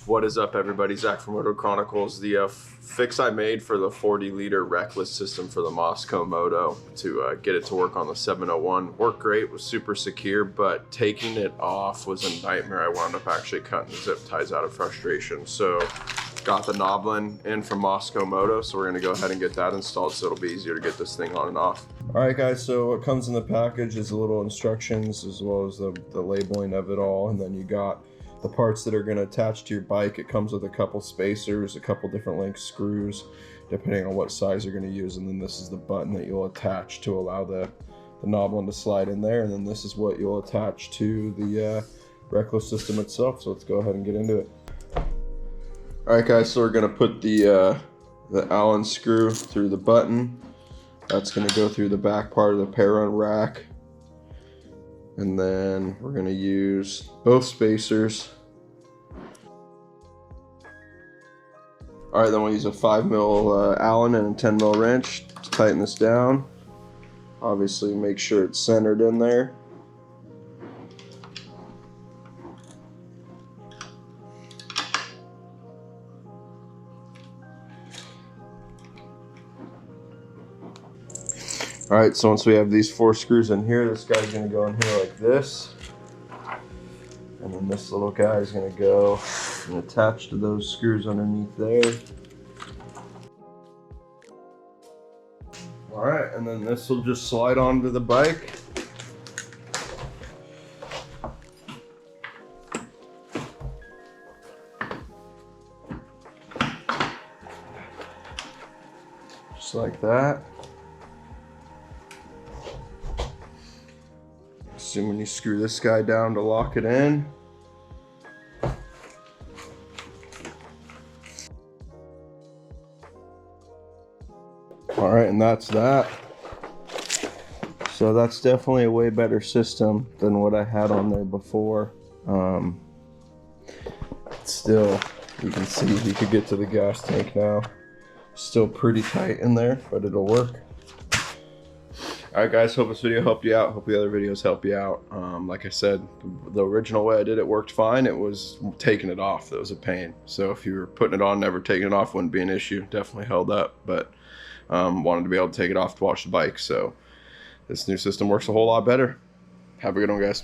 What is up, everybody? Zach from Moto Chronicles. The fix I made for the 40-liter reckless system for the Mosko Moto to get it to work on the 701 worked great, was super secure, but taking it off was a nightmare. I wound up actually cutting the zip ties out of frustration. So got the Gnoblin in from Mosko Moto, so we're gonna go ahead and get that installed so it'll be easier to get this thing on and off. All right, guys, so what comes in the package is a little instructions as well as the labeling of it all, and then you got the parts that are going to attach to your bike. It comes with a couple spacers, a couple different length screws, depending on what size you're going to use. And then this is the button that you'll attach to allow the Gnoblin to slide in there. And then this is what you'll attach to the reckless system itself. So let's go ahead and get into it. All right, guys, so we're going to put the Allen screw through the button. That's going to go through the back part of the pair run rack. And then we're going to use both spacers. All right, then we'll use a 5mm Allen and a 10mm wrench to tighten this down. Obviously, make sure it's centered in there. All right, so once we have these 4 screws in here, this guy's gonna go in here like this. And then this little guy is gonna go and attach to those screws underneath there. All right, and then this will just slide onto the bike. Just like that. So when you screw this guy down to lock it in. All right, and that's that. So that's definitely a way better system than what I had on there before. Still, you can see you could get to the gas tank now. Still pretty tight in there, but it'll work. All right, guys, hope this video helped you out. Hope the other videos help you out. Like I said, the original way I did it worked fine. It was taking it off that was a pain. So if you were putting it on, never taking it off wouldn't be an issue. Definitely held up, but wanted to be able to take it off to wash the bike. So this new system works a whole lot better. Have a good one, guys.